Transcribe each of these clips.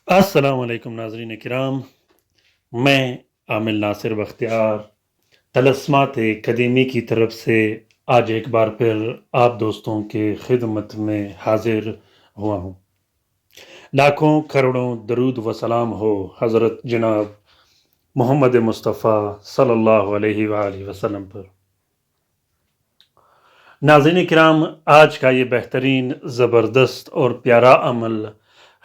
अस्सलाम वालेकुम नाज़रीन किराम। मैं आमिल नासिर बख्तियार तलस्मात कदीमी की तरफ से आज एक बार फिर आप दोस्तों के खिदमत में हाजिर हुआ हूँ। लाखों करोड़ों दरूद व सलाम हो हज़रत जनाब मोहम्मद मुस्तफ़ा सल्लल्लाहु अलैहि वसल्लम पर। नाज़रीन किराम, आज का ये बेहतरीन ज़बरदस्त और प्यारा अमल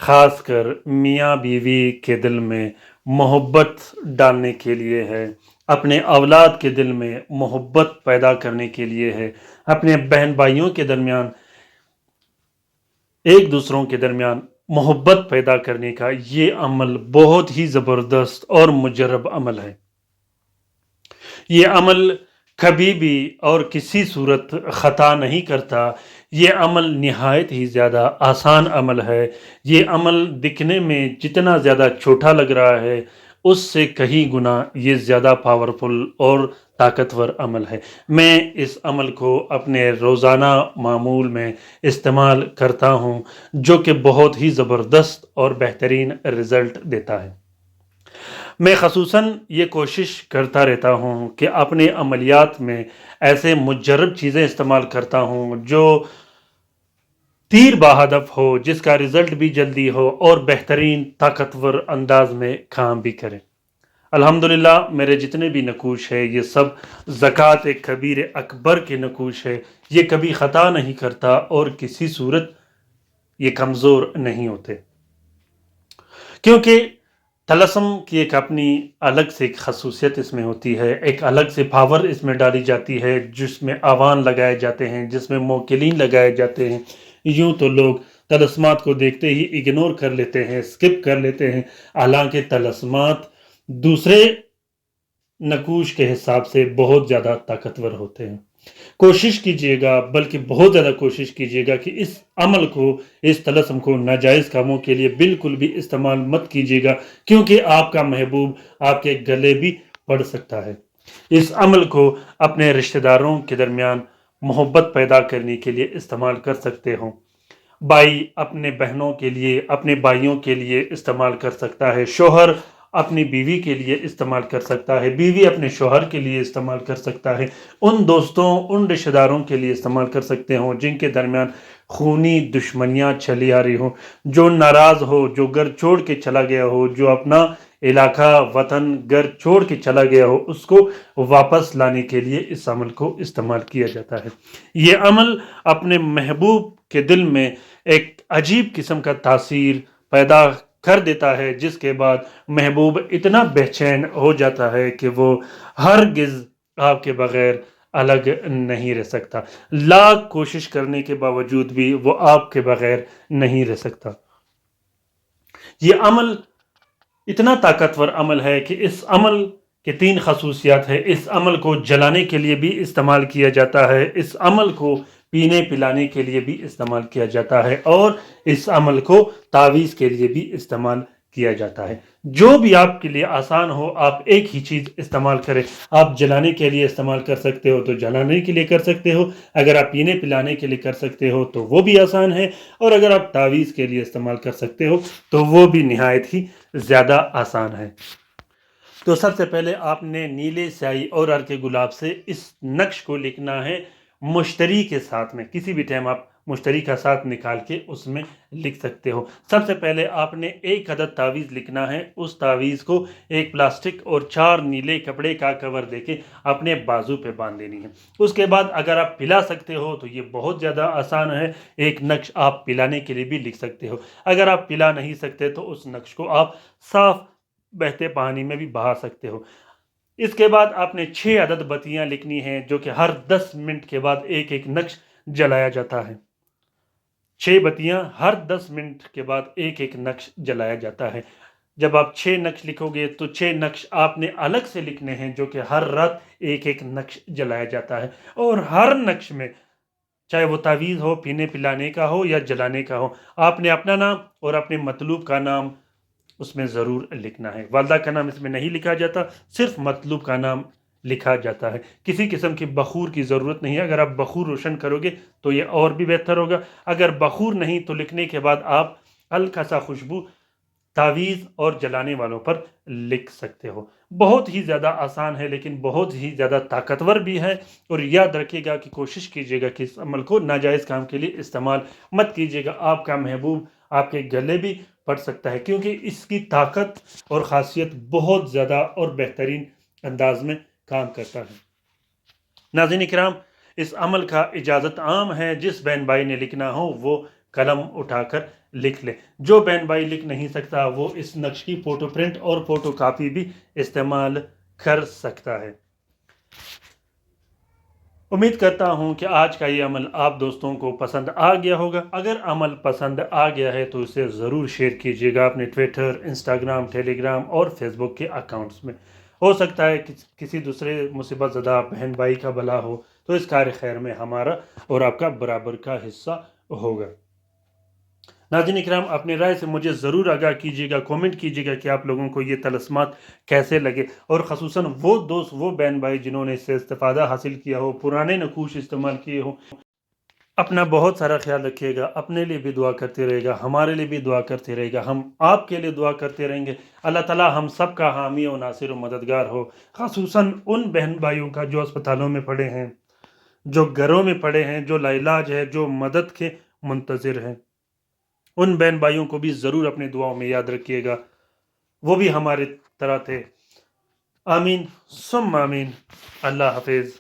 ख़ास कर मियाँ बीवी के दिल में मोहब्बत डालने के लिए है, अपने औलाद के दिल में मोहब्बत पैदा करने के लिए है, अपने बहन भाइयों के दरमियान एक दूसरों के दरमियान मोहब्बत पैदा करने का ये अमल बहुत ही ज़बरदस्त और मुजर्रब अमल है। ये अमल कभी भी और किसी सूरत ख़ता नहीं करता। ये अमल निहायत ही ज़्यादा आसान अमल है। ये अमल दिखने में जितना ज़्यादा छोटा लग रहा है, उससे कहीं गुना ये ज़्यादा पावरफुल और ताकतवर अमल है। मैं इस अमल को अपने रोज़ाना मामूल में इस्तेमाल करता हूँ, जो कि बहुत ही ज़बरदस्त और बेहतरीन रिज़ल्ट देता है। मैं ख़ुसूसन ये कोशिश करता रहता हूँ कि अपने अमलियात में ऐसे मुजर्रब चीज़ें इस्तेमाल करता हूँ जो तीर बाहदफ हो, जिसका रिज़ल्ट भी जल्दी हो और बेहतरीन ताकतवर अंदाज में काम भी करे। अल्हम्दुलिल्लाह मेरे जितने भी नकूश है ये सब ज़कात कबीर अकबर के नकूश है। ये कभी ख़ता नहीं करता और किसी सूरत ये कमज़ोर नहीं होते, क्योंकि तलस्म की एक अपनी अलग से एक खसूसियत इसमें होती है, एक अलग से पावर इसमें डाली जाती है, जिसमें आवान लगाए जाते हैं, जिसमें मोकिलीन लगाए जाते हैं। यूं तो लोग तलस्मात को देखते ही इग्नोर कर लेते हैं, स्किप कर लेते हैं, हालांकि तलस्मात दूसरे नकूश के हिसाब से बहुत ज़्यादा ताकतवर होते हैं। कोशिश कीजिएगा, बल्कि बहुत ज़्यादा कोशिश कीजिएगा कि इस अमल को, इस तलस्म को नाजायज़ कामों के लिए बिल्कुल भी इस्तेमाल मत कीजिएगा, क्योंकि आपका महबूब आपके गले भी पड़ सकता है। इस अमल को अपने रिश्तेदारों के दरमियान मोहब्बत पैदा करने के लिए इस्तेमाल कर सकते हो। भाई अपने बहनों के लिए, अपने भाइयों के लिए इस्तेमाल कर सकता है, शोहर अपनी बीवी के लिए इस्तेमाल कर सकता है, बीवी अपने शोहर के लिए इस्तेमाल कर सकता है, उन दोस्तों, उन रिश्तेदारों के लिए इस्तेमाल कर सकते हो जिनके दरमियान खूनी दुश्मनियाँ चली आ रही हो, जो नाराज़ हो, जो घर छोड़ के चला गया हो, जो अपना इलाका, वतन, घर छोड़ के चला गया हो, उसको वापस लाने के लिए इस अमल को इस्तेमाल किया जाता है। ये अमल अपने महबूब के दिल में एक अजीब किस्म का तासीर पैदा कर देता है, जिसके बाद महबूब इतना बेचैन हो जाता है कि वो हरगिज़ आपके बग़ैर अलग नहीं रह सकता। लाख कोशिश करने के बावजूद भी वो आपके बग़ैर नहीं रह सकता। ये अमल इतना ताकतवर अमल है कि इस अमल के 3 खसूसियात है। इस अमल को जलाने के लिए भी इस्तेमाल किया जाता है, इस अमल को पीने पिलाने के लिए भी इस्तेमाल किया जाता है और इस अमल को तावीज़ के लिए भी इस्तेमाल किया जाता है। जो भी आपके लिए आसान हो, आप एक ही चीज़ इस्तेमाल करें। आप जलाने के लिए इस्तेमाल कर सकते हो तो जलाने के लिए कर सकते हो, अगर आप पीने पिलाने के लिए कर सकते हो तो वो भी आसान है, और अगर आप तावीज़ के लिए इस्तेमाल कर सकते हो तो वो भी निहायत ही ज़्यादा आसान है। तो सबसे पहले आपने नीले स्याही और हल्के गुलाब से इस नक्श को लिखना है मुश्तरी के साथ में। किसी भी टाइम आप मुश्तरी का साथ निकाल के उसमें लिख सकते हो। सबसे पहले आपने एक अदद तावीज़ लिखना है। उस तावीज़ को एक प्लास्टिक और 4 नीले कपड़े का कवर देके अपने बाजू पे बांध देनी है। उसके बाद अगर आप पिला सकते हो तो ये बहुत ज़्यादा आसान है, एक नक्श आप पिलाने के लिए भी लिख सकते हो। अगर आप पिला नहीं सकते तो उस नक्श को आप साफ बहते पानी में भी बहा सकते हो। इसके बाद आपने 6 अदद बत्तियां लिखनी हैं, जो कि हर 10 मिनट के बाद एक एक नक्श जलाया जाता है। 6 बत्तियां हर 10 मिनट के बाद एक एक नक्श जलाया जाता है। जब आप 6 नक्श लिखोगे तो 6 नक्श आपने अलग से लिखने हैं, जो कि हर रात एक एक नक्श जलाया जाता है। और हर नक्श में, चाहे वो तावीज़ हो, पीने पिलाने का हो या जलाने का हो, आपने अपना नाम और अपने मतलूब का नाम उसमें ज़रूर लिखना है। वालदा का नाम इसमें नहीं लिखा जाता, सिर्फ मतलूब का नाम लिखा जाता है। किसी किस्म की बखूर की ज़रूरत नहीं है। अगर आप बखूर रोशन करोगे तो ये और भी बेहतर होगा। अगर बखूर नहीं तो लिखने के बाद आप हल्का सा खुशबू तावीज़ और जलाने वालों पर लिख सकते हो। बहुत ही ज़्यादा आसान है, लेकिन बहुत ही ज़्यादा ताकतवर भी है। और याद रखिएगा कि कोशिश कीजिएगा कि इस अमल को नाजायज़ काम के लिए इस्तेमाल मत कीजिएगा। आपका महबूब आपके गले भी पड़ सकता है, क्योंकि इसकी ताकत और ख़ासियत बहुत ज़्यादा और बेहतरीन अंदाज में काम करता है। नाज़रीन इकराम, इस अमल का इजाज़त आम है। जिस बहन भाई ने लिखना हो वो कलम उठाकर लिख ले। जो बहन भाई लिख नहीं सकता वो इस नक्श की फ़ोटो प्रिंट और फ़ोटो कापी भी इस्तेमाल कर सकता है। उम्मीद करता हूँ कि आज का ये अमल आप दोस्तों को पसंद आ गया होगा। अगर अमल पसंद आ गया है तो इसे ज़रूर शेयर कीजिएगा अपने ट्विटर, इंस्टाग्राम, टेलीग्राम और फेसबुक के अकाउंट्स में। हो सकता है कि किसी दूसरे मुसीबत ज़दा बहन भाई का भला हो, तो इस कार्य खैर में हमारा और आपका बराबर का हिस्सा होगा। नाज़रीन इकराम, अपनी राय से मुझे ज़रूर आगाह कीजिएगा, कमेंट कीजिएगा कि आप लोगों को ये तलस्मात कैसे लगे। और ख़ुसूसन वो दोस्त, वो बहन भाई जिन्होंने इससे इस्तिफ़ादा हासिल किया हो, पुराने नकूश इस्तेमाल किए हो। अपना बहुत सारा ख्याल रखिएगा, अपने लिए भी दुआ करते रहेगा, हमारे लिए भी दुआ करते रहेगा, हम आपके लिए दुआ करते रहेंगे। अल्लाह ताला हम सब का हामी और नासिर और मददगार हो। ख़ुसूसन उन बहन भाइयों का जो अस्पतालों में पड़े हैं, जो घरों में पड़े हैं, जो लाइलाज है, जो मदद के मुंतज़िर हैं, उन बहन भाइयों को भी ज़रूर अपनी दुआओं में याद रखिएगा। वो भी हमारे तरह थे। आमीन सुम्मा आमीन। अल्लाह हाफिज़।